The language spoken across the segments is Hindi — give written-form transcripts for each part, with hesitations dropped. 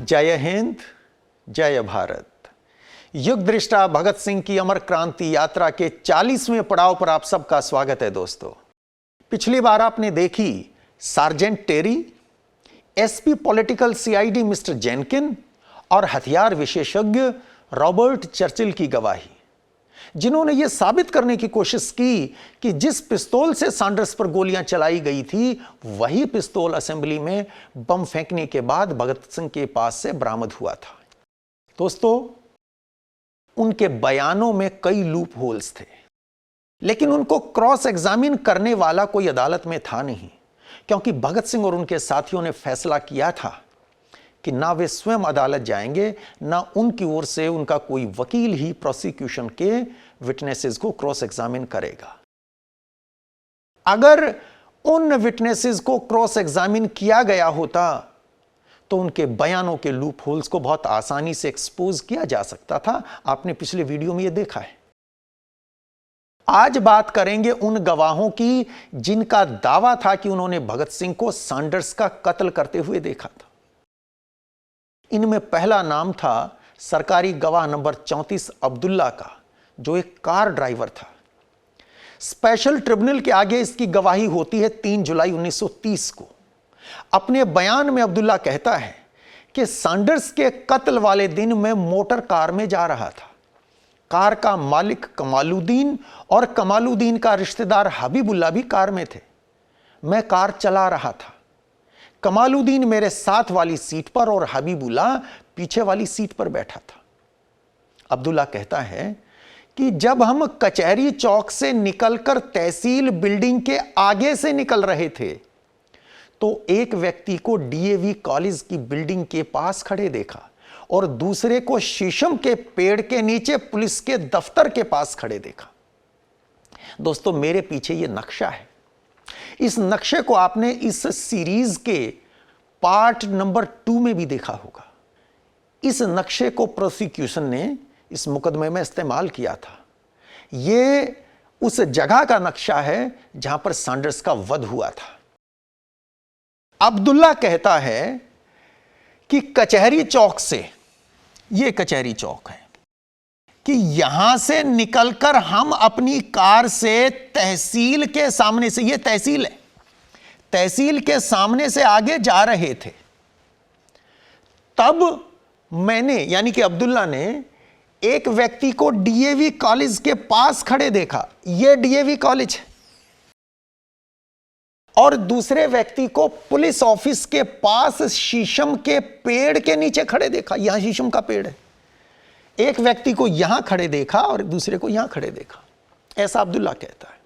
जय हिंद, जय भारत। युग दृष्टा भगत सिंह की अमर क्रांति यात्रा के 40वें पड़ाव पर आप सबका स्वागत है दोस्तों। पिछली बार आपने देखी sergeant Terry, SP political CID mister Jenkin और हथियार विशेषज्ञ रॉबर्ट चर्चिल की गवाही, जिन्होंने यह साबित करने की कोशिश की कि जिस पिस्तौल से सैंडर्स पर गोलियां चलाई गई थी वही पिस्तौल असेंबली में बम फेंकने के बाद भगत सिंह के पास से बरामद हुआ था। दोस्तों, उनके बयानों में कई लूप होल्स थे, लेकिन उनको क्रॉस एग्जामिन करने वाला कोई अदालत में था नहीं, क्योंकि भगत सिंह और उनके साथियों ने फैसला किया था कि ना वे स्वयं अदालत जाएंगे, ना उनकी ओर से उनका कोई वकील ही प्रोसिक्यूशन के विटनेसेस को क्रॉस एग्जामिन करेगा। अगर उन विटनेसेस को क्रॉस एग्जामिन किया गया होता तो उनके बयानों के लूप होल्स को बहुत आसानी से एक्सपोज किया जा सकता था। आपने पिछले वीडियो में यह देखा है। आज बात करेंगे उन गवाहों की जिनका दावा था कि उन्होंने भगत सिंह को सैंडर्स का कत्ल करते हुए देखा था। इनमें पहला नाम था सरकारी गवाह नंबर 34 अब्दुल्ला का, जो एक कार ड्राइवर था। स्पेशल ट्रिब्यूनल के आगे इसकी गवाही होती है 3 जुलाई 1930 को। अपने बयान में अब्दुल्ला कहता है कि सैंडर्स के कत्ल वाले दिन मैं मोटर कार में जा रहा था। कार का मालिक कमालुद्दीन और कमालुद्दीन का रिश्तेदार हबीबुल्ला भी कार में थे। मैं कार चला रहा था। कमालुद्दीन मेरे साथ वाली सीट पर और हबीबुल्ला पीछे वाली सीट पर बैठा था। अब्दुल्ला कहता है कि जब हम कचहरी चौक से निकलकर तहसील बिल्डिंग के आगे से निकल रहे थे तो एक व्यक्ति को डीएवी कॉलेज की बिल्डिंग के पास खड़े देखा और दूसरे को शीशम के पेड़ के नीचे पुलिस के दफ्तर के पास खड़े देखा। दोस्तों, मेरे पीछे यह नक्शा है। इस नक्शे को आपने इस सीरीज के पार्ट नंबर 2 में भी देखा होगा। इस नक्शे को प्रोसिक्यूशन ने इस मुकदमे में इस्तेमाल किया था। यह उस जगह का नक्शा है जहां पर सैंडर्स का वध हुआ था। अब्दुल्ला कहता है कि कचहरी चौक से, यह कचहरी चौक है, कि यहां से निकलकर हम अपनी कार से तहसील के सामने से, यह तहसील है, तहसील के सामने से आगे जा रहे थे। तब मैंने, यानी कि अब्दुल्ला ने, एक व्यक्ति को डीएवी कॉलेज के पास खड़े देखा, यह डीएवी कॉलेज है, और दूसरे व्यक्ति को पुलिस ऑफिस के पास शीशम के पेड़ के नीचे खड़े देखा। यहां शीशम का पेड़ है। एक व्यक्ति को यहां खड़े देखा और दूसरे को यहां खड़े देखा, ऐसा अब्दुल्ला कहता है।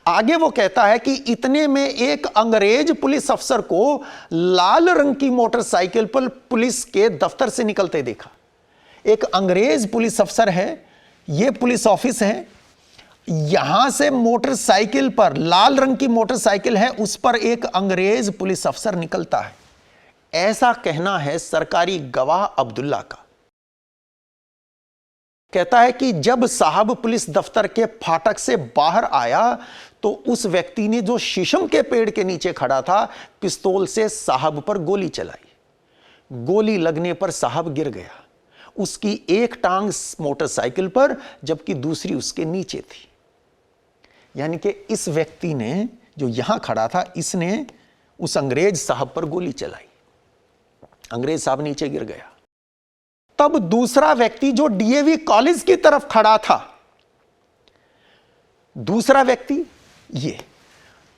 आगे वो कहता है कि इतने में एक अंग्रेज पुलिस अफसर को लाल रंग की मोटरसाइकिल पर पुलिस के दफ्तर से निकलते देखा। एक अंग्रेज पुलिस अफसर है, यह पुलिस ऑफिस है, यहां से मोटरसाइकिल पर, लाल रंग की मोटरसाइकिल है, उस पर एक अंग्रेज पुलिस अफसर निकलता है। ऐसा कहना है सरकारी गवाह अब्दुल्ला का। कहता है कि जब साहब पुलिस दफ्तर के फाटक से बाहर आया तो उस व्यक्ति ने, जो शीशम के पेड़ के नीचे खड़ा था, पिस्तौल से साहब पर गोली चलाई। गोली लगने पर साहब गिर गया। उसकी एक टांग मोटरसाइकिल पर जबकि दूसरी उसके नीचे थी। यानी कि इस व्यक्ति ने, जो यहां खड़ा था, इसने उस अंग्रेज साहब पर गोली चलाई। अंग्रेज साहब नीचे गिर गया। तब दूसरा व्यक्ति जो डीएवी कॉलेज की तरफ खड़ा था, दूसरा व्यक्ति ये,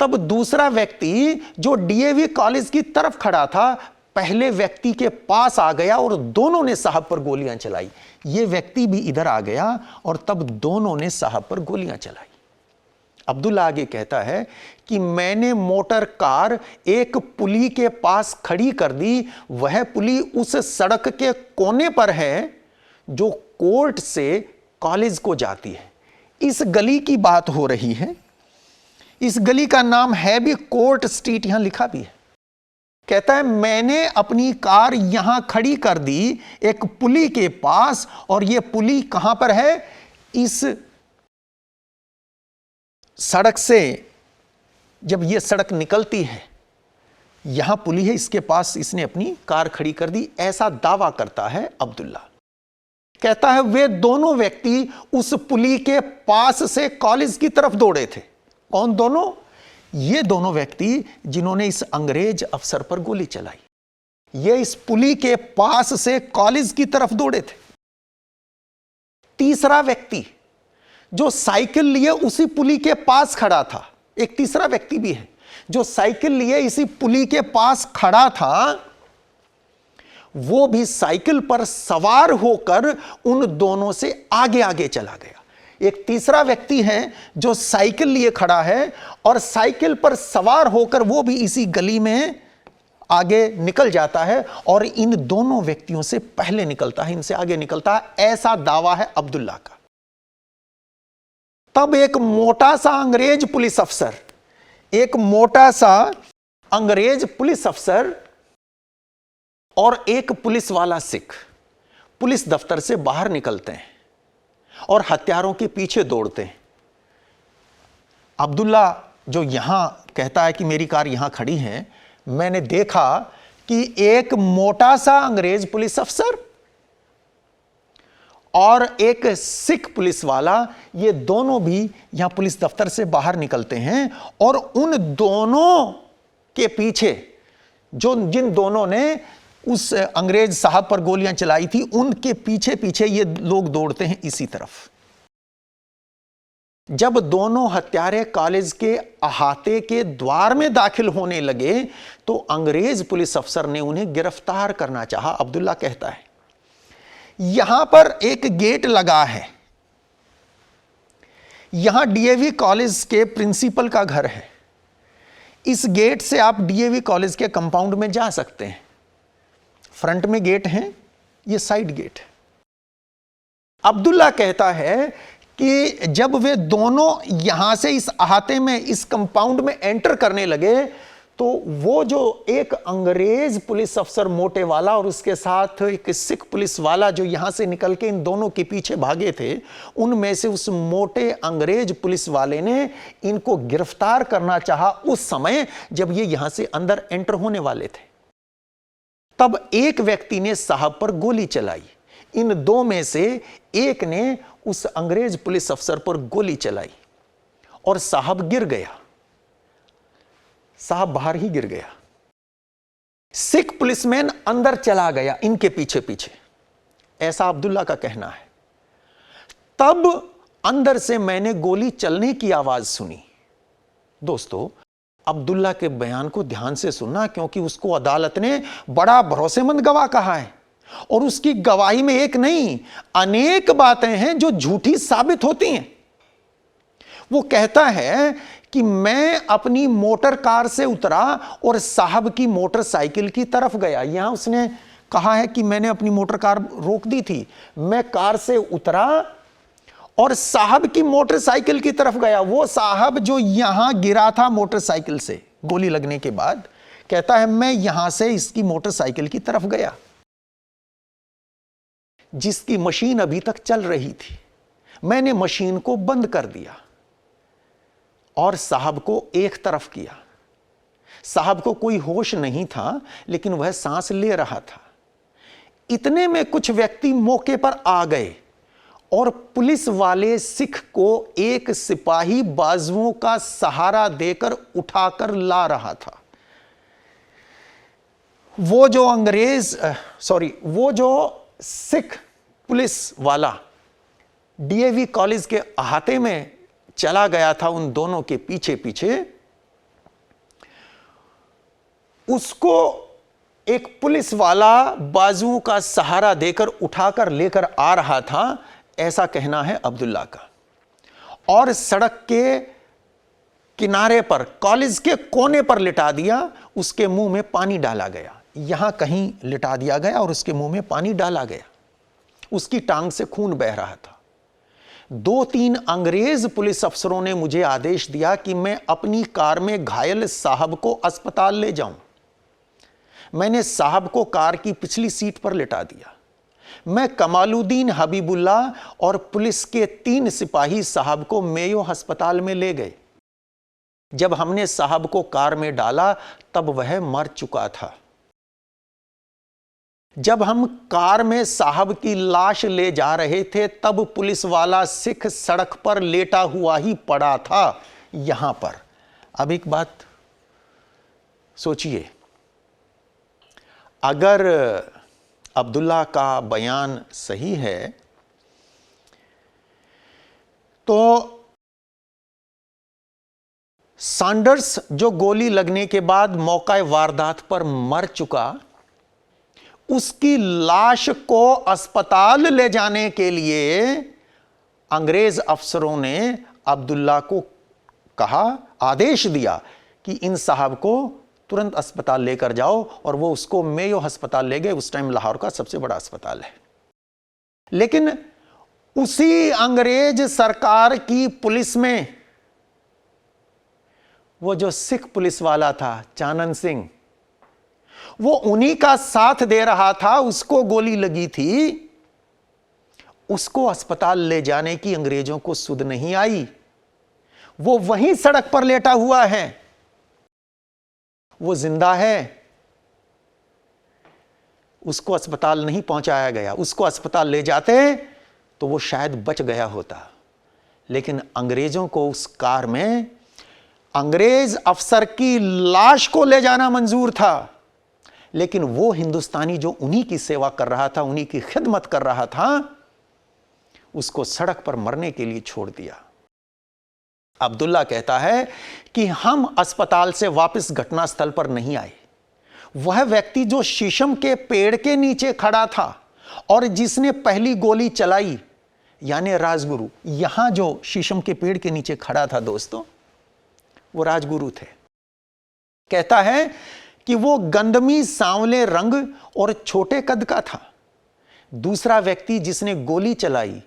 तब दूसरा व्यक्ति जो डीएवी कॉलेज की तरफ खड़ा था, पहले व्यक्ति के पास आ गया और दोनों ने साहब पर गोलियां चलाई। ये व्यक्ति भी इधर आ गया और तब दोनों ने साहब पर गोलियां चलाई। अब्दुल्ला आगे कहता है कि मैंने मोटर कार एक पुली के पास खड़ी कर दी। वह पुली उस सड़क के कोने पर है जो कोर्ट से कॉलेज को जाती है। इस गली की बात हो रही है। इस गली का नाम है भी कोर्ट स्ट्रीट, यहां लिखा भी है। कहता है मैंने अपनी कार यहां खड़ी कर दी एक पुली के पास, और यह पुली कहां पर है? इस सड़क से जब यह सड़क निकलती है यहां पुली है, इसके पास इसने अपनी कार खड़ी कर दी, ऐसा दावा करता है अब्दुल्ला। कहता है वे दोनों व्यक्ति उस पुली के पास से कॉलेज की तरफ दौड़े थे। कौन दोनों? ये दोनों व्यक्ति जिन्होंने इस अंग्रेज अफसर पर गोली चलाई, ये इस पुली के पास से कॉलेज की तरफ दौड़े थे। तीसरा व्यक्ति जो साइकिल लिए उसी पुली के पास खड़ा था, एक तीसरा व्यक्ति भी है जो साइकिल लिए इसी पुली के पास खड़ा था, वो भी साइकिल पर सवार होकर उन दोनों से आगे आगे चला गया। एक तीसरा व्यक्ति है जो साइकिल लिए खड़ा है और साइकिल पर सवार होकर वो भी इसी गली में आगे निकल जाता है और इन दोनों व्यक्तियों से पहले निकलता है, इनसे आगे निकलता है, ऐसा दावा है अब्दुल्ला का। तब एक मोटा सा अंग्रेज पुलिस अफसर, एक मोटा सा अंग्रेज पुलिस अफसर और एक पुलिस वाला सिख पुलिस दफ्तर से बाहर निकलते हैं और हत्यारों के पीछे दौड़ते हैं। अब्दुल्ला जो यहां कहता है कि मेरी कार यहां खड़ी है, मैंने देखा कि एक मोटा सा अंग्रेज पुलिस अफसर और एक सिख पुलिस वाला, ये दोनों भी यहां पुलिस दफ्तर से बाहर निकलते हैं और उन दोनों के पीछे जिन दोनों ने उस अंग्रेज साहब पर गोलियां चलाई थी, उनके पीछे पीछे ये लोग दौड़ते हैं इसी तरफ। जब दोनों हत्यारे कॉलेज के अहाते के द्वार में दाखिल होने लगे तो अंग्रेज पुलिस अफसर ने उन्हें गिरफ्तार करना चाहा। अब्दुल्ला कहता है यहां पर एक गेट लगा है, यहां डीएवी कॉलेज के प्रिंसिपल का घर है, इस गेट से आप डीएवी कॉलेज के कंपाउंड में जा सकते हैं। फ्रंट में गेट है, ये साइड गेट है। अब्दुल्ला कहता है कि जब वे दोनों यहां से इस अहाते में, इस कंपाउंड में एंटर करने लगे तो वो जो एक अंग्रेज पुलिस अफसर मोटे वाला और उसके साथ एक सिख पुलिस वाला जो यहां से निकल के इन दोनों के पीछे भागे थे, उनमें से उस मोटे अंग्रेज पुलिस वाले ने इनको गिरफ्तार करना चाहा उस समय जब ये यहां से अंदर एंटर होने वाले थे। तब एक व्यक्ति ने साहब पर गोली चलाई। इन दो में से एक ने उस अंग्रेज पुलिस अफसर पर गोली चलाई और साहब गिर गया, साहब बाहर ही गिर गया। सिख पुलिसमैन अंदर चला गया इनके पीछे पीछे, ऐसा अब्दुल्ला का कहना है। तब अंदर से मैंने गोली चलने की आवाज सुनी। दोस्तों, अब्दुल्ला के बयान को ध्यान से सुनना, क्योंकि उसको अदालत ने बड़ा भरोसेमंद गवाह कहा है और उसकी गवाही में एक नहीं अनेक बातें हैं जो झूठी साबित होती हैं। वो कहता है कि मैं अपनी मोटर कार से उतरा और साहब की मोटरसाइकिल की तरफ गया। यहां उसने कहा है कि मैंने अपनी मोटर कार रोक दी थी, मैं कार से उतरा और साहब की मोटरसाइकिल की तरफ गया। वो साहब जो यहां गिरा था मोटरसाइकिल से गोली लगने के बाद, कहता है मैं यहां से इसकी मोटरसाइकिल की तरफ गया जिसकी मशीन अभी तक चल रही थी। मैंने मशीन को बंद कर दिया और साहब को एक तरफ किया। साहब को कोई होश नहीं था, लेकिन वह सांस ले रहा था। इतने में कुछ व्यक्ति मौके पर आ गए और पुलिस वाले सिख को एक सिपाही बाजुओं का सहारा देकर उठाकर ला रहा था। वो जो सिख पुलिस वाला डीएवी कॉलेज के अहाते में चला गया था उन दोनों के पीछे पीछे, उसको एक पुलिस वाला बाजुओं का सहारा देकर उठाकर लेकर आ रहा था, ऐसा कहना है अब्दुल्ला का। और सड़क के किनारे पर, कॉलेज के कोने पर लिटा दिया, उसके मुंह में पानी डाला गया। यहां कहीं लिटा दिया गया और उसके मुंह में पानी डाला गया। उसकी टांग से खून बह रहा था। 2-3 अंग्रेज पुलिस अफसरों ने मुझे आदेश दिया कि मैं अपनी कार में घायल साहब को अस्पताल ले जाऊं। मैंने साहब को कार की पिछली सीट पर लिटा दिया। मैं कमालुद्दीन हबीबुल्ला और पुलिस के 3 सिपाही साहब को मेयो अस्पताल में ले गए। जब हमने साहब को कार में डाला तब वह मर चुका था। जब हम कार में साहब की लाश ले जा रहे थे तब पुलिस वाला सिख सड़क पर लेटा हुआ ही पड़ा था, यहां पर। अब एक बात सोचिए, अगर अब्दुल्ला का बयान सही है तो सैंडर्स जो गोली लगने के बाद मौका वारदात पर मर चुका, उसकी लाश को अस्पताल ले जाने के लिए अंग्रेज अफसरों ने अब्दुल्ला को कहा, आदेश दिया कि इन साहब को तुरंत अस्पताल लेकर जाओ, और वो उसको मेयो अस्पताल ले गए। उस टाइम लाहौर का सबसे बड़ा अस्पताल है। लेकिन उसी अंग्रेज सरकार की पुलिस में वो जो सिख पुलिस वाला था चानन सिंह, वो उन्हीं का साथ दे रहा था। उसको गोली लगी थी, उसको अस्पताल ले जाने की अंग्रेजों को सुध नहीं आई। वो वहीं सड़क पर लेटा हुआ है, वो जिंदा है, उसको अस्पताल नहीं पहुंचाया गया। उसको अस्पताल ले जाते तो वो शायद बच गया होता। लेकिन अंग्रेजों को उस कार में अंग्रेज अफसर की लाश को ले जाना मंजूर था, लेकिन वो हिंदुस्तानी जो उन्हीं की सेवा कर रहा था, उन्हीं की खिदमत कर रहा था, उसको सड़क पर मरने के लिए छोड़ दिया। अब्दुल्ला कहता है कि हम अस्पताल से वापस घटनास्थल पर नहीं आए। वह व्यक्ति जो शीशम के पेड़ के नीचे खड़ा था और जिसने पहली गोली चलाई, यानी राजगुरु, यहां जो शीशम के पेड़ के नीचे खड़ा था दोस्तों, वो राजगुरु थे। कहता है कि वो गंदमी सांवले रंग और छोटे कद का था। दूसरा व्यक्ति जिसने गोली चलाई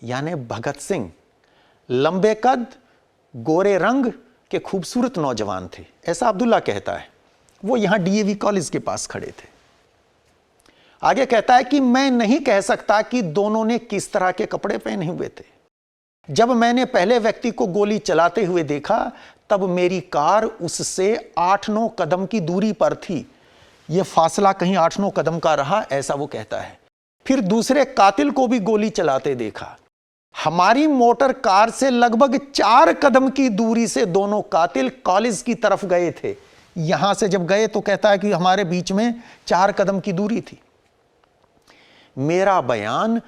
यानी भगत सिंह, लंबे कद, गोरे रंग के खूबसूरत नौजवान थे, ऐसा अब्दुल्ला कहता है। वो यहां डीएवी कॉलेज के पास खड़े थे। आगे कहता है कि मैं नहीं कह सकता कि दोनों ने किस तरह के कपड़े पहने हुए थे। जब मैंने पहले व्यक्ति को गोली चलाते हुए देखा तब मेरी कार उससे 8-9 कदम की दूरी पर थी। यह फासला कहीं 8-9 कदम का रहा, ऐसा वो कहता है। फिर दूसरे कातिल को भी गोली चलाते देखा। हमारी मोटर कार से लगभग 4 कदम की दूरी से दोनों कातिल कॉलेज की तरफ गए थे। यहां से जब गए तो कहता है कि हमारे बीच में 4 कदम की दूरी थी। मेरा बयान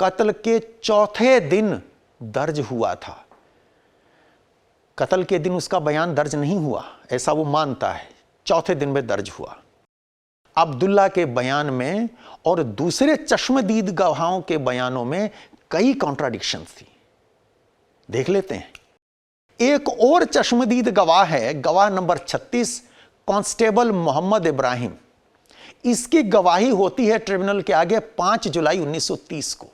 कत्ल के चौथे दिन दर्ज हुआ था। कत्ल के दिन उसका बयान दर्ज नहीं हुआ, ऐसा वो मानता है। चौथे दिन में दर्ज हुआ। अब्दुल्ला के बयान में और दूसरे चश्मदीद गवाहों के बयानों में कई कॉन्ट्राडिक्शंस थी। देख लेते हैं। एक और चश्मदीद गवाह है, गवाह नंबर 36, कांस्टेबल मोहम्मद इब्राहिम। इसकी गवाही होती है ट्रिब्यूनल के आगे 5 जुलाई 1930 को।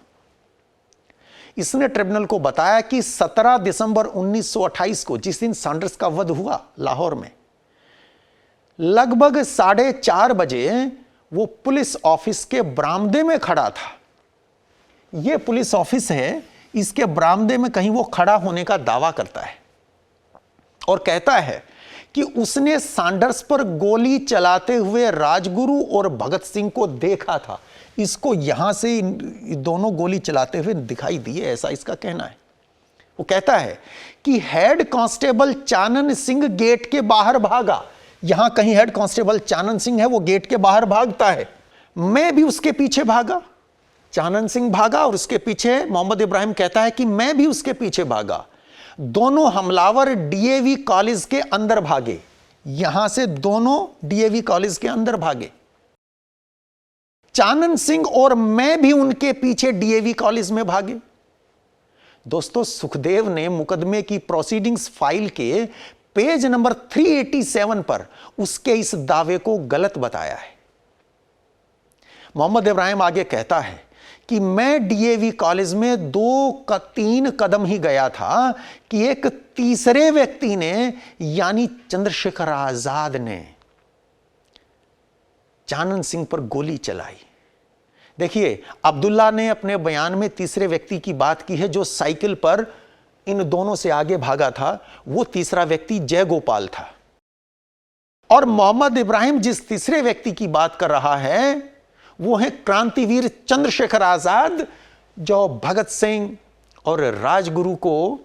इसने ट्रिब्यूनल को बताया कि 17 दिसंबर 1928 को, जिस दिन सैंडर्स का वध हुआ लाहौर में, लगभग 4:30 बजे वो पुलिस ऑफिस के बरामदे में खड़ा था। यह पुलिस ऑफिस है, इसके बरामदे में कहीं वो खड़ा होने का दावा करता है और कहता है कि उसने सैंडर्स पर गोली चलाते हुए राजगुरु और भगत सिंह को देखा था। इसको यहां से दोनों गोली चलाते हुए दिखाई दिए, ऐसा इसका कहना है। वो कहता है कि head constable Chanan Singh gate के बाहर भागा। यहां कहीं हेड कांस्टेबल चानन सिंह है, वो गेट के बाहर भागता है। मैं भी उसके पीछे भागा। चानन सिंह भागा और उसके पीछे मोहम्मद इब्राहिम कहता है कि मैं भी उसके पीछे भागा। दोनों हमलावर डीएवी कॉलेज के अंदर भागे। यहां से दोनों डीएवी कॉलेज के अंदर भागे। चानन सिंह और मैं भी उनके पीछे डीएवी कॉलेज में भागे। दोस्तों, सुखदेव ने मुकदमे की प्रोसीडिंग्स फाइल के पेज नंबर 387 पर उसके इस दावे को गलत बताया है। मोहम्मद इब्राहिम आगे कहता है कि मैं डीएवी कॉलेज में 2-3 कदम ही गया था कि एक तीसरे व्यक्ति ने, यानी चंद्रशेखर आजाद ने, चानन सिंह पर गोली चलाई। देखिए, अब्दुल्ला ने अपने बयान में तीसरे व्यक्ति की बात की है जो साइकिल पर इन दोनों से आगे भागा था, वो तीसरा व्यक्ति जयगोपाल था। और मोहम्मद इब्राहिम जिस तीसरे व्यक्ति की बात कर रहा है वो है क्रांतिवीर चंद्रशेखर आजाद, जो भगत सिंह और राजगुरु को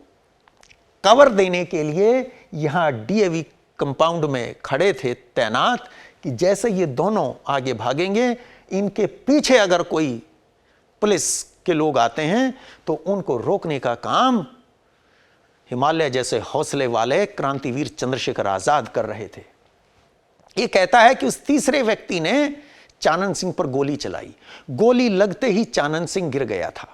कवर देने के लिए यहां डीएवी कंपाउंड में खड़े थे तैनात, कि जैसे ये दोनों आगे भागेंगे, इनके पीछे अगर कोई पुलिस के लोग आते हैं तो उनको रोकने का काम हिमालय जैसे हौसले वाले क्रांतिवीर चंद्रशेखर आजाद कर रहे थे। यह कहता है कि उस तीसरे व्यक्ति ने चानन सिंह पर गोली चलाई। गोली लगते ही चानन सिंह गिर गया था।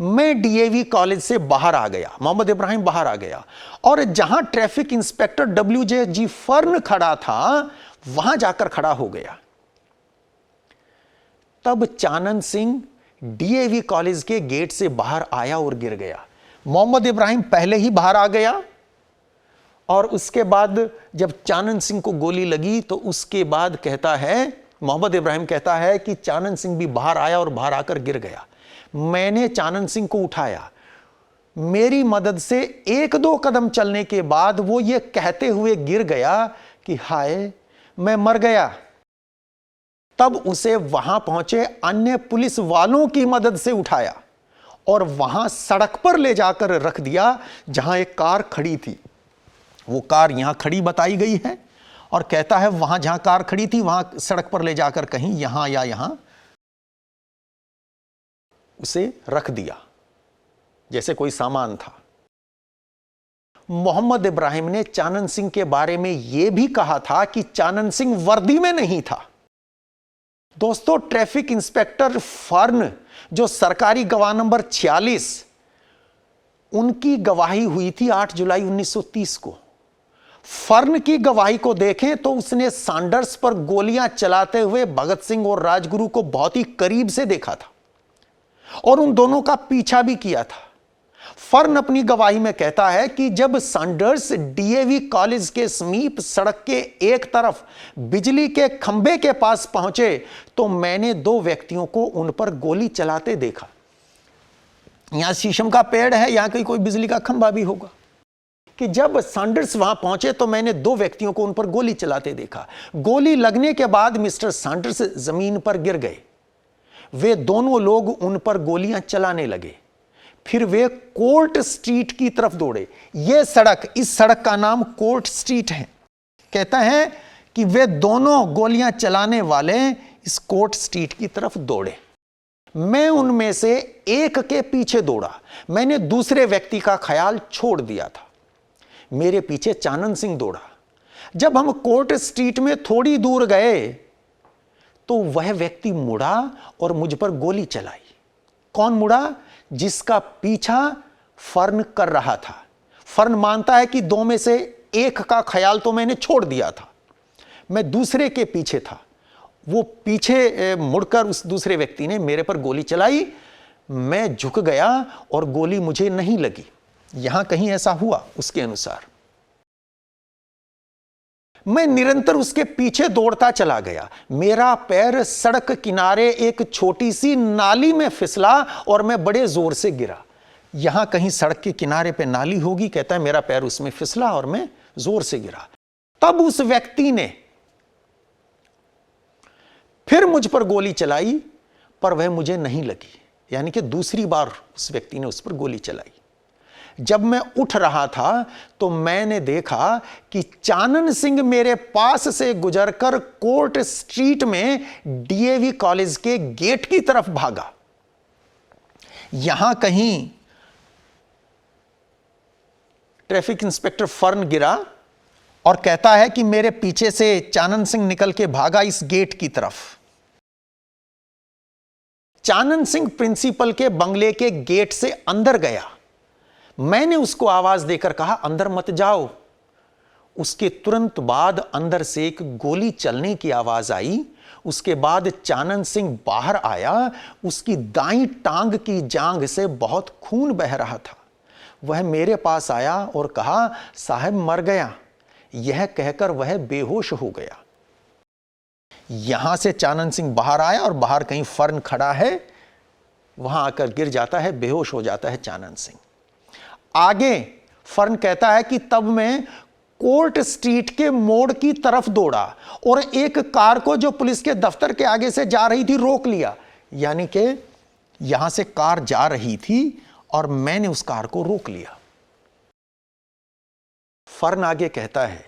मैं डीएवी कॉलेज से बाहर आ गया, मोहम्मद इब्राहिम बाहर आ गया, और जहां ट्रैफिक इंस्पेक्टर WJ फर्न खड़ा था वहां जाकर खड़ा हो गया। तब चानन सिंह डीएवी कॉलेज के गेट से बाहर आया और गिर गया। मोहम्मद इब्राहिम पहले ही बाहर आ गया, और उसके बाद जब चानन सिंह को गोली लगी तो उसके बाद कहता है, मोहम्मद इब्राहिम कहता है कि चानन सिंह भी बाहर आया और बाहर आकर गिर गया। मैंने चानन सिंह को उठाया। मेरी मदद से 1-2 कदम चलने के बाद वो ये कहते हुए गिर गया कि हाय मैं मर गया। तब उसे वहां पहुंचे अन्य पुलिस वालों की मदद से उठाया और वहां सड़क पर ले जाकर रख दिया जहां एक कार खड़ी थी। वो कार यहां खड़ी बताई गई है, और कहता है वहां जहां कार खड़ी थी वहां सड़क पर ले जाकर कहीं यहां या यहां उसे रख दिया जैसे कोई सामान था। मोहम्मद इब्राहिम ने चानन सिंह के बारे में यह भी कहा था कि चानन सिंह वर्दी में नहीं था। दोस्तों, ट्रैफिक इंस्पेक्टर फर्न जो सरकारी गवाह नंबर 46, उनकी गवाही हुई थी 8 जुलाई 1930 को। फर्न की गवाही को देखें तो उसने सैंडर्स पर गोलियां चलाते हुए भगत सिंह और राजगुरु को बहुत ही करीब से देखा था और उन दोनों का पीछा भी किया था। फर्न अपनी गवाही में कहता है कि जब सैंडर्स डीएवी कॉलेज के समीप सड़क के एक तरफ बिजली के खंभे के पास पहुंचे तो मैंने 2 व्यक्तियों को उन पर गोली चलाते देखा। यहां शीशम का पेड़ है, यहां कहीं कोई बिजली का खंभा भी होगा। कि जब सैंडर्स वहां पहुंचे तो मैंने 2 व्यक्तियों को उन पर गोली चलाते देखा। गोली लगने के बाद मिस्टर सैंडर्स जमीन पर गिर गए। वे दोनों लोग उन पर गोलियां चलाने लगे। फिर वे कोर्ट स्ट्रीट की तरफ दौड़े। यह सड़क, इस सड़क का नाम कोर्ट स्ट्रीट है। कहता है कि वे दोनों गोलियां चलाने वाले इस कोर्ट स्ट्रीट की तरफ दौड़े। मैं उनमें से एक के पीछे दौड़ा। मैंने दूसरे व्यक्ति का ख्याल छोड़ दिया था। मेरे पीछे चानन सिंह दौड़ा। जब हम कोर्ट स्ट्रीट में थोड़ी दूर गए तो वह व्यक्ति मुड़ा और मुझ पर गोली चलाई। कौन मुड़ा? जिसका पीछा फर्न कर रहा था। फर्न मानता है कि 2 में से एक का ख्याल तो मैंने छोड़ दिया था, मैं दूसरे के पीछे था। वो पीछे मुड़कर उस दूसरे व्यक्ति ने मेरे पर गोली चलाई। मैं झुक गया और गोली मुझे नहीं लगी। यहां कहीं ऐसा हुआ उसके अनुसार। मैं निरंतर उसके पीछे दौड़ता चला गया। मेरा पैर सड़क किनारे एक छोटी सी नाली में फिसला और मैं बड़े जोर से गिरा। यहां कहीं सड़क के किनारे पे नाली होगी, कहता है मेरा पैर उसमें फिसला और मैं जोर से गिरा। तब उस व्यक्ति ने फिर मुझ पर गोली चलाई, पर वह मुझे नहीं लगी। यानी कि दूसरी बार उस व्यक्ति ने उस पर गोली चलाई। जब मैं उठ रहा था तो मैंने देखा कि चानन सिंह मेरे पास से गुजरकर कोर्ट स्ट्रीट में डीएवी कॉलेज के गेट की तरफ भागा। यहां कहीं ट्रैफिक इंस्पेक्टर फर्न गिरा और कहता है कि मेरे पीछे से चानन सिंह निकल के भागा इस गेट की तरफ। चानन सिंह प्रिंसिपल के बंगले के गेट से अंदर गया। मैंने उसको आवाज देकर कहा अंदर मत जाओ। उसके तुरंत बाद अंदर से एक गोली चलने की आवाज आई। उसके बाद चानन सिंह बाहर आया। उसकी दाईं टांग की जांघ से बहुत खून बह रहा था। वह मेरे पास आया और कहा साहब मर गया। यह कहकर वह बेहोश हो गया। यहां से चानन सिंह बाहर आया और बाहर कहीं फर्न खड़ा है, वहां आकर गिर जाता है, बेहोश हो जाता है चानन सिंह। आगे फर्न कहता है कि तब मैं कोर्ट स्ट्रीट के मोड़ की तरफ दौड़ा और एक कार को जो पुलिस के दफ्तर के आगे से जा रही थी रोक लिया। यानी कि यहां से कार जा रही थी और मैंने उस कार को रोक लिया। फर्न आगे कहता है,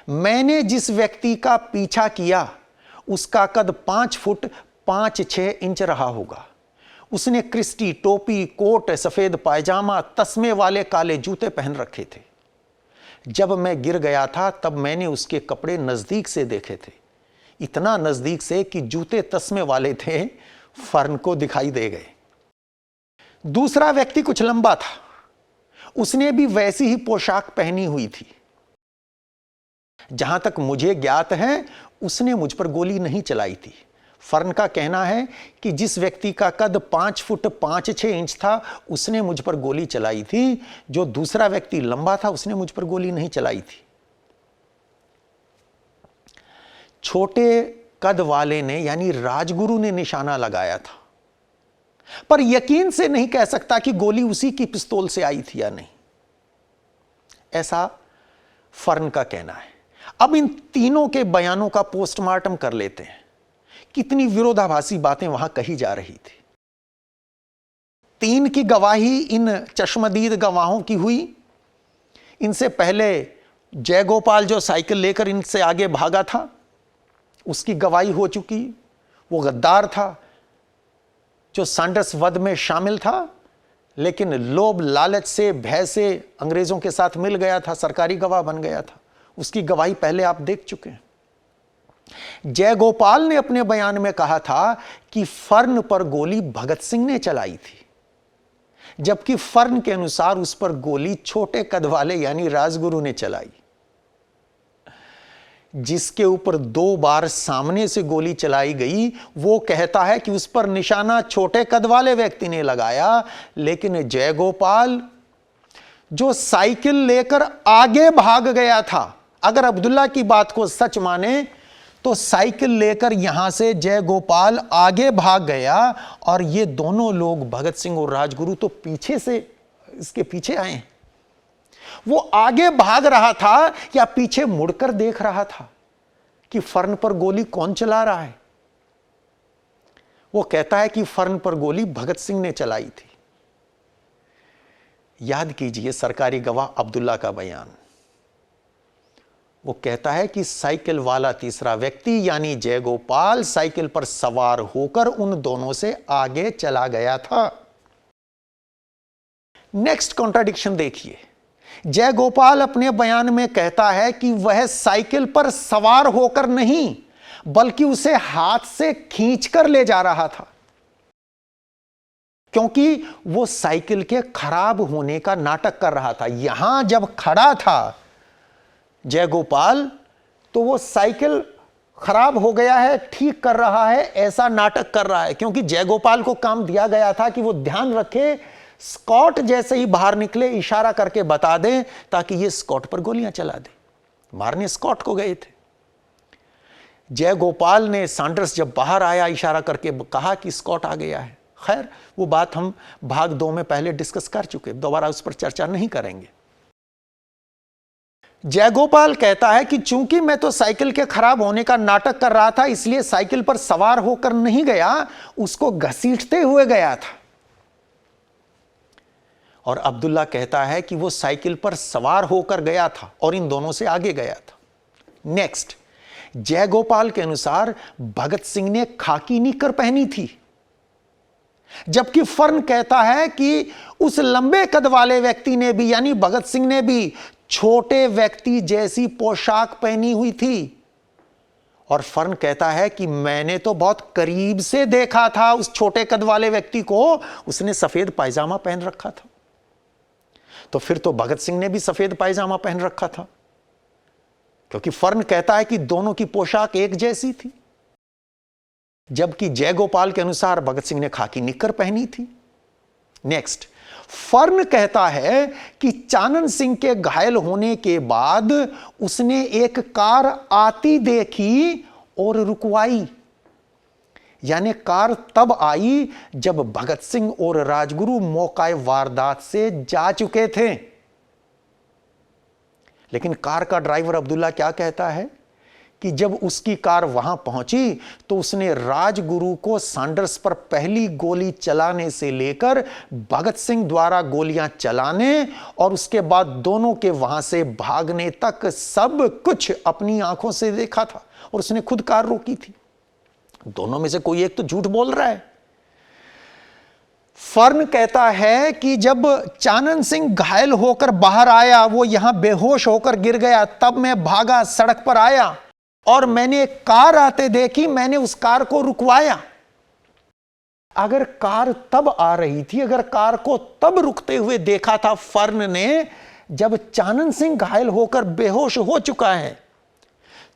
मैंने जिस व्यक्ति का पीछा किया उसका कद 5 फुट 5-6 इंच रहा होगा। उसने क्रिस्टी टोपी, कोट, सफेद पायजामा, तस्मे वाले काले जूते पहन रखे थे। जब मैं गिर गया था तब मैंने उसके कपड़े नजदीक से देखे थे, इतना नजदीक से कि जूते तस्मे वाले थे, फर्न को दिखाई दे गए। दूसरा व्यक्ति कुछ लंबा था, उसने भी वैसी ही पोशाक पहनी हुई थी। जहां तक मुझे ज्ञात है उसने मुझ पर गोली नहीं चलाई थी। फर्न का कहना है कि जिस व्यक्ति का कद 5 फुट 5-6 इंच था उसने मुझ पर गोली चलाई थी। जो दूसरा व्यक्ति लंबा था उसने मुझ पर गोली नहीं चलाई थी। छोटे कद वाले ने यानी राजगुरु ने निशाना लगाया था, पर यकीन से नहीं कह सकता कि गोली उसी की पिस्तौल से आई थी या नहीं, ऐसा फर्न का कहना है। अब इन तीनों के बयानों का पोस्टमार्टम कर लेते हैं। कितनी विरोधाभासी बातें वहां कही जा रही थी। 3 की गवाही इन चश्मदीद गवाहों की हुई। इनसे पहले जयगोपाल जो साइकिल लेकर इनसे आगे भागा था उसकी गवाही हो चुकी। वो गद्दार था जो सैंडर्स वध में शामिल था, लेकिन लोभ लालच से, भय से अंग्रेजों के साथ मिल गया था, सरकारी गवाह बन गया था। उसकी गवाही पहले आप देख चुके हैं। जयगोपाल ने अपने बयान में कहा था कि फर्न पर गोली भगत सिंह ने चलाई थी, जबकि फर्न के अनुसार उस पर गोली छोटे कद वाले यानी राजगुरु ने चलाई। जिसके ऊपर 2 बार सामने से गोली चलाई गई वो कहता है कि उस पर निशाना छोटे कद वाले व्यक्ति ने लगाया, लेकिन जयगोपाल जो साइकिल लेकर आगे भाग गया था, अगर अब्दुल्ला की बात को सच माने तो साइकिल लेकर यहां से जयगोपाल आगे भाग गया और ये दोनों लोग भगत सिंह और राजगुरु तो पीछे से इसके पीछे आए हैं। वो आगे भाग रहा था या पीछे मुड़कर देख रहा था कि फर्न पर गोली कौन चला रहा है। वो कहता है कि फर्न पर गोली भगत सिंह ने चलाई थी। याद कीजिए सरकारी गवाह अब्दुल्ला का बयान। वो कहता है कि साइकिल वाला तीसरा व्यक्ति यानी जयगोपाल साइकिल पर सवार होकर उन दोनों से आगे चला गया था। नेक्स्ट कॉन्ट्राडिक्शन देखिए। जयगोपाल अपने बयान में कहता है कि वह साइकिल पर सवार होकर नहीं बल्कि उसे हाथ से खींचकर ले जा रहा था, क्योंकि वो साइकिल के खराब होने का नाटक कर रहा था। यहां जब खड़ा था जयगोपाल तो वो साइकिल खराब हो गया है, ठीक कर रहा है, ऐसा नाटक कर रहा है, क्योंकि जयगोपाल को काम दिया गया था कि वो ध्यान रखे स्कॉट जैसे ही बाहर निकले इशारा करके बता दें ताकि ये स्कॉट पर गोलियां चला दे। मारने स्कॉट को गए थे। जयगोपाल ने सैंडर्स जब बाहर आया इशारा करके कहा कि स्कॉट आ गया है। खैर वो बात हम भाग 2 में पहले डिस्कस कर चुके, दोबारा उस पर चर्चा नहीं करेंगे। जयगोपाल कहता है कि चूंकि मैं तो साइकिल के खराब होने का नाटक कर रहा था इसलिए साइकिल पर सवार होकर नहीं गया, उसको घसीटते हुए गया था। और अब्दुल्ला कहता है कि वो साइकिल पर सवार होकर गया था और इन दोनों से आगे गया था। नेक्स्ट, जयगोपाल के अनुसार भगत सिंह ने खाकी निकर पहनी थी, जबकि फर्न कहता है कि उस लंबे कद वाले व्यक्ति ने भी यानी भगत सिंह ने भी छोटे व्यक्ति जैसी पोशाक पहनी हुई थी। और फर्न कहता है कि मैंने तो बहुत करीब से देखा था उस छोटे कद वाले व्यक्ति को, उसने सफेद पायजामा पहन रखा था। तो फिर तो भगत सिंह ने भी सफेद पायजामा पहन रखा था, क्योंकि फर्न कहता है कि दोनों की पोशाक एक जैसी थी, जबकि जयगोपाल के अनुसार भगत सिंह ने खाकी निकर पहनी थी। नेक्स्ट, फर्न कहता है कि चानन सिंह के घायल होने के बाद उसने एक कार आती देखी और रुकवाई, यानी कार तब आई जब भगत सिंह और राजगुरु मौका वारदात से जा चुके थे। लेकिन कार का ड्राइवर अब्दुल्ला क्या कहता है कि जब उसकी कार वहां पहुंची तो उसने राजगुरु को सैंडर्स पर पहली गोली चलाने से लेकर भगत सिंह द्वारा गोलियां चलाने और उसके बाद दोनों के वहां से भागने तक सब कुछ अपनी आंखों से देखा था और उसने खुद कार रोकी थी। दोनों में से कोई एक तो झूठ बोल रहा है। फर्न कहता है कि जब चानन सिंह घायल होकर बाहर आया, वो यहां बेहोश होकर गिर गया, तब मैं भागा, सड़क पर आया और मैंने एक कार आते देखी, मैंने उस कार को रुकवाया। अगर कार तब आ रही थी, अगर कार को तब रुकते हुए देखा था फर्न ने जब चानन सिंह घायल होकर बेहोश हो चुका है,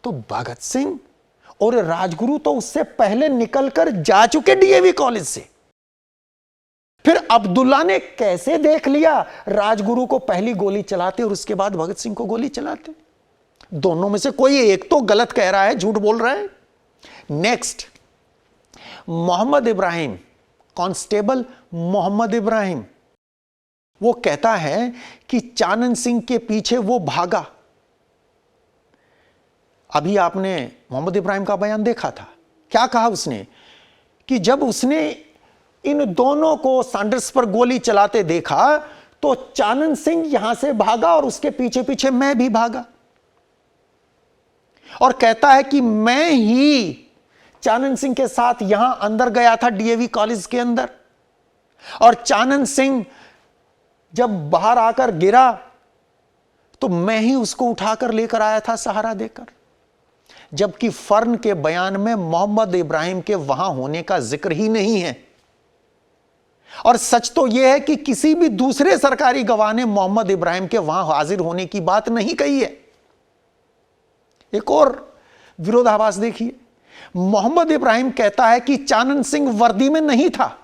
तो भगत सिंह और राजगुरु तो उससे पहले निकलकर जा चुके डीएवी कॉलेज से। फिर अब्दुल्ला ने कैसे देख लिया राजगुरु को पहली गोली चलाते और उसके बाद भगत सिंह को गोली चलाते? दोनों में से कोई एक तो गलत कह रहा है, झूठ बोल रहा है। नेक्स्ट, मोहम्मद इब्राहिम, कांस्टेबल मोहम्मद इब्राहिम, वो कहता है कि चानन सिंह के पीछे वो भागा। अभी आपने मोहम्मद इब्राहिम का बयान देखा था, क्या कहा उसने कि जब उसने इन दोनों को सैंडर्स पर गोली चलाते देखा तो चानन सिंह यहां से भागा और उसके पीछे पीछे मैं भी भागा। और कहता है कि मैं ही चानन सिंह के साथ यहां अंदर गया था डीएवी कॉलेज के अंदर, और चानन सिंह जब बाहर आकर गिरा तो मैं ही उसको उठाकर लेकर आया था सहारा देकर। जबकि फर्न के बयान में मोहम्मद इब्राहिम के वहां होने का जिक्र ही नहीं है। और सच तो यह है कि किसी भी दूसरे सरकारी गवाह ने मोहम्मद इब्राहिम के वहां हाजिर होने की बात नहीं कही है। एक और विरोधाभास देखिए, मोहम्मद इब्राहिम कहता है कि चानन सिंह वर्दी में नहीं था।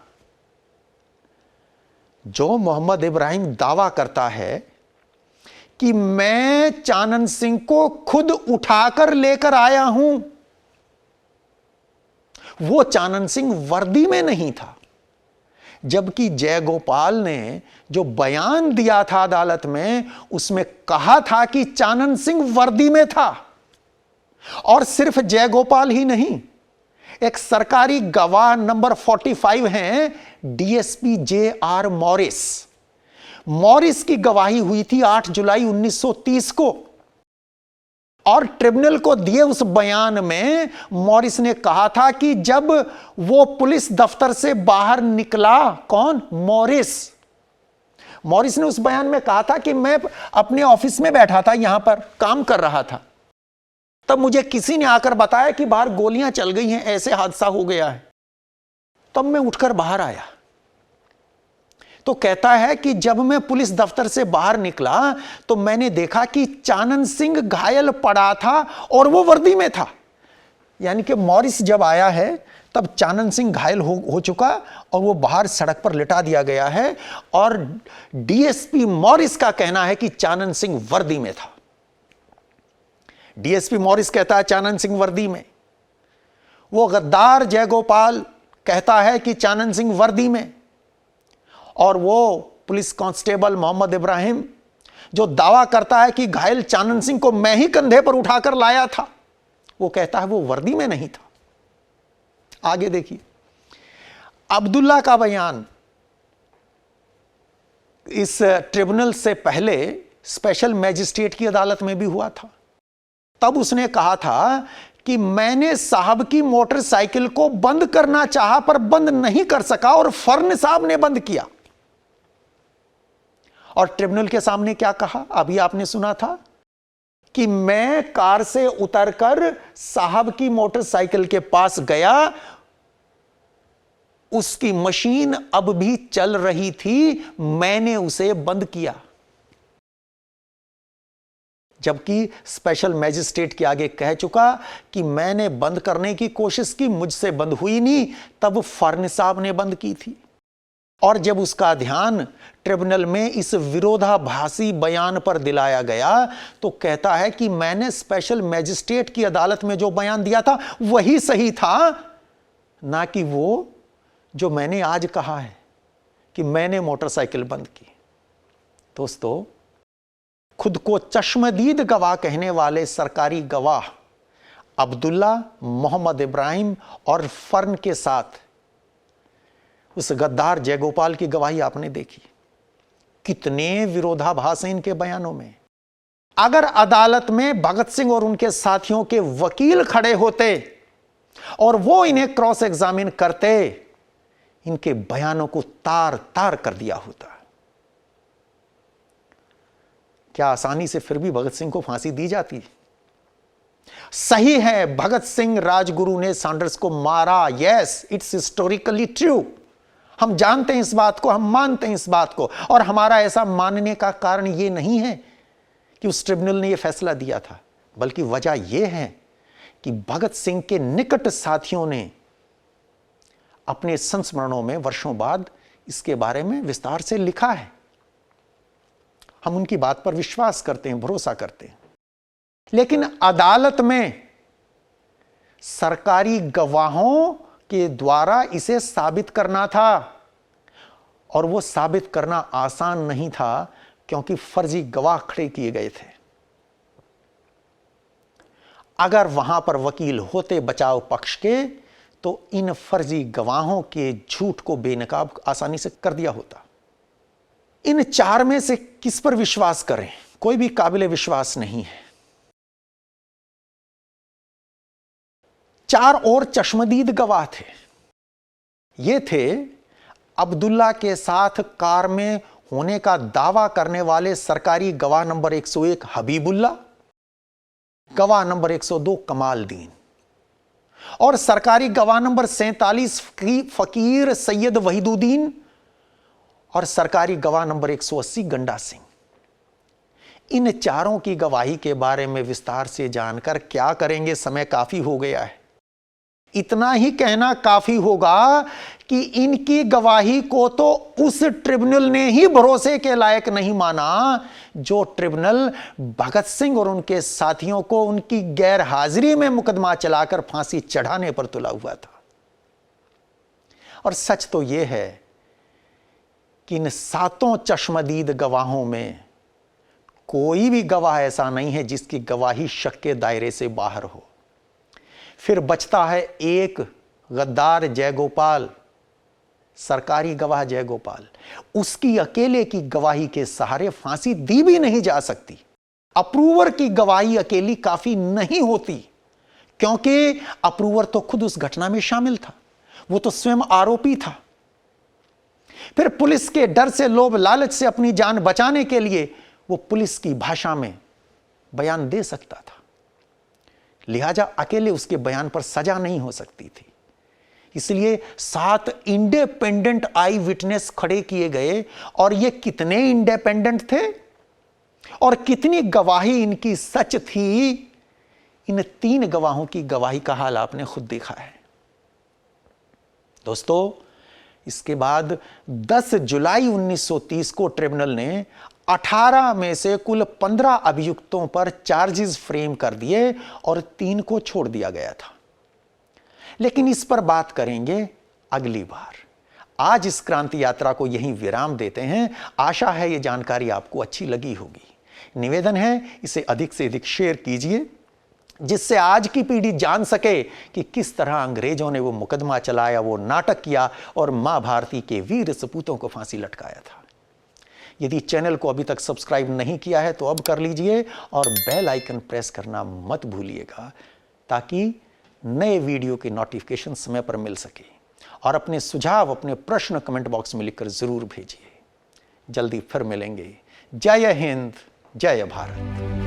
जो मोहम्मद इब्राहिम दावा करता है कि मैं चानन सिंह को खुद उठाकर लेकर आया हूं, वो चानन सिंह वर्दी में नहीं था। जबकि जयगोपाल ने जो बयान दिया था अदालत में, उसमें कहा था कि चानन सिंह वर्दी में था। और सिर्फ जयगोपाल ही नहीं, एक सरकारी गवाह नंबर 45 हैं डीएसपी जे.आर. मॉरिस की गवाही हुई थी 8 जुलाई 1930 को। और ट्रिब्यूनल को दिए उस बयान में मॉरिस ने कहा था कि जब वो पुलिस दफ्तर से बाहर निकला, कौन? मॉरिस ने उस बयान में कहा था कि मैं अपने ऑफिस में बैठा था, यहां पर काम कर रहा था, तब मुझे किसी ने आकर बताया कि बाहर गोलियां चल गई हैं, ऐसे हादसा हो गया है। तब मैं उठकर बाहर आया। तो कहता है कि जब मैं पुलिस दफ्तर से बाहर निकला तो मैंने देखा कि चानन सिंह घायल पड़ा था और वो वर्दी में था। यानी कि मॉरिस जब आया है तब चानन सिंह घायल हो चुका और वो बाहर सड़क पर लिटा दिया गया है। और डीएसपी मॉरिस का कहना है कि चानन सिंह वर्दी में था। डीएसपी मॉरिस कहता है चानन सिंह वर्दी में। वो गद्दार जयगोपाल कहता है कि चानन सिंह वर्दी में। और वो पुलिस कांस्टेबल मोहम्मद इब्राहिम जो दावा करता है कि घायल चानन सिंह को मैं ही कंधे पर उठाकर लाया था, वो कहता है वो वर्दी में नहीं था। आगे देखिए, अब्दुल्ला का बयान इस ट्रिब्यूनल से पहले स्पेशल मैजिस्ट्रेट की अदालत में भी हुआ था। तब उसने कहा था कि मैंने साहब की मोटरसाइकिल को बंद करना चाहा पर बंद नहीं कर सका और फर्न साहब ने बंद किया। और ट्रिब्यूनल के सामने क्या कहा? अभी आपने सुना था कि मैं कार से उतरकर साहब की मोटरसाइकिल के पास गया, उसकी मशीन अब भी चल रही थी, मैंने उसे बंद किया। जबकि स्पेशल मैजिस्ट्रेट के आगे कह चुका कि मैंने बंद करने की कोशिश की, मुझसे बंद हुई नहीं, तब फर्न साहब ने बंद की थी। और जब उसका ध्यान ट्रिब्यूनल में इस विरोधाभासी बयान पर दिलाया गया तो कहता है कि मैंने स्पेशल मैजिस्ट्रेट की अदालत में जो बयान दिया था वही सही था, ना कि वो जो मैंने आज कहा है कि मैंने मोटरसाइकिल बंद की। दोस्तों, खुद को चश्मदीद गवाह कहने वाले सरकारी गवाह अब्दुल्ला, मोहम्मद इब्राहिम और फर्न के साथ उस गद्दार जयगोपाल की गवाही आपने देखी। कितने विरोधाभास हैं इनके बयानों में। अगर अदालत में भगत सिंह और उनके साथियों के वकील खड़े होते और वो इन्हें क्रॉस एग्जामिन करते, इनके बयानों को तार तार कर दिया होता। क्या आसानी से फिर भी भगत सिंह को फांसी दी जाती? सही है, भगत सिंह राजगुरु ने सैंडर्स को मारा। Yes, it's historically true. हम जानते हैं इस बात को, हम मानते हैं इस बात को। और हमारा ऐसा मानने का कारण यह नहीं है कि उस ट्रिब्यूनल ने यह फैसला दिया था, बल्कि वजह यह है कि भगत सिंह के निकट साथियों ने अपने संस्मरणों में वर्षों बाद इसके बारे में विस्तार से लिखा है। हम उनकी बात पर विश्वास करते हैं, भरोसा करते हैं। लेकिन अदालत में सरकारी गवाहों के द्वारा इसे साबित करना था, और वो साबित करना आसान नहीं था, क्योंकि फर्जी गवाह खड़े किए गए थे। अगर वहां पर वकील होते बचाव पक्ष के, तो इन फर्जी गवाहों के झूठ को बेनकाब आसानी से कर दिया होता। इन चार में से किस पर विश्वास करें? कोई भी काबिल विश्वास नहीं है। चार और चश्मदीद गवाह थे। ये थे अब्दुल्ला के साथ कार में होने का दावा करने वाले सरकारी गवाह नंबर 101 हबीबुल्ला, गवाह नंबर 102 कमालदीन, और सरकारी गवाह नंबर 47 फकीर सैयद वहीदुद्दीन, और सरकारी गवाह नंबर 180 गंडा सिंह। इन चारों की गवाही के बारे में विस्तार से जानकर क्या करेंगे, समय काफी हो गया है। इतना ही कहना काफी होगा कि इनकी गवाही को तो उस ट्रिब्यूनल ने ही भरोसे के लायक नहीं माना जो ट्रिब्यूनल भगत सिंह और उनके साथियों को उनकी गैर हाजिरी में मुकदमा चलाकर फांसी चढ़ाने पर तुला हुआ था। और सच तो यह है कि इन सातों चश्मदीद गवाहों में कोई भी गवाह ऐसा नहीं है जिसकी गवाही शक के दायरे से बाहर हो। फिर बचता है एक गद्दार जयगोपाल, सरकारी गवाह जयगोपाल। उसकी अकेले की गवाही के सहारे फांसी दी भी नहीं जा सकती। अप्रूवर की गवाही अकेली काफी नहीं होती, क्योंकि अप्रूवर तो खुद उस घटना में शामिल था, वो तो स्वयं आरोपी था। फिर पुलिस के डर से, लोभ लालच से अपनी जान बचाने के लिए वो पुलिस की भाषा में बयान दे सकता था, लिहाजा अकेले उसके बयान पर सजा नहीं हो सकती थी। इसलिए 7 इंडिपेंडेंट आई विटनेस खड़े किए गए। और ये कितने इंडिपेंडेंट थे और कितनी गवाही इनकी सच थी, इन 3 गवाहों की गवाही का हाल आपने खुद देखा है। दोस्तों, इसके बाद 10 जुलाई 1930 को ट्रिब्यूनल ने 18 में से कुल 15 अभियुक्तों पर चार्जेस फ्रेम कर दिए और 3 को छोड़ दिया गया था। लेकिन इस पर बात करेंगे अगली बार। आज इस क्रांति यात्रा को यहीं विराम देते हैं। आशा है यह जानकारी आपको अच्छी लगी होगी। निवेदन है इसे अधिक से अधिक शेयर कीजिए, जिससे आज की पीढ़ी जान सके कि किस तरह अंग्रेजों ने वो मुकदमा चलाया, वो नाटक किया और मां भारती के वीर सपूतों को फांसी लटकाया था। यदि चैनल को अभी तक सब्सक्राइब नहीं किया है तो अब कर लीजिए और बेल आइकन प्रेस करना मत भूलिएगा, ताकि नए वीडियो के नोटिफिकेशन समय पर मिल सके। और अपने सुझाव, अपने प्रश्न कमेंट बॉक्स में लिखकर जरूर भेजिए। जल्दी फिर मिलेंगे। जय हिंद, जय भारत।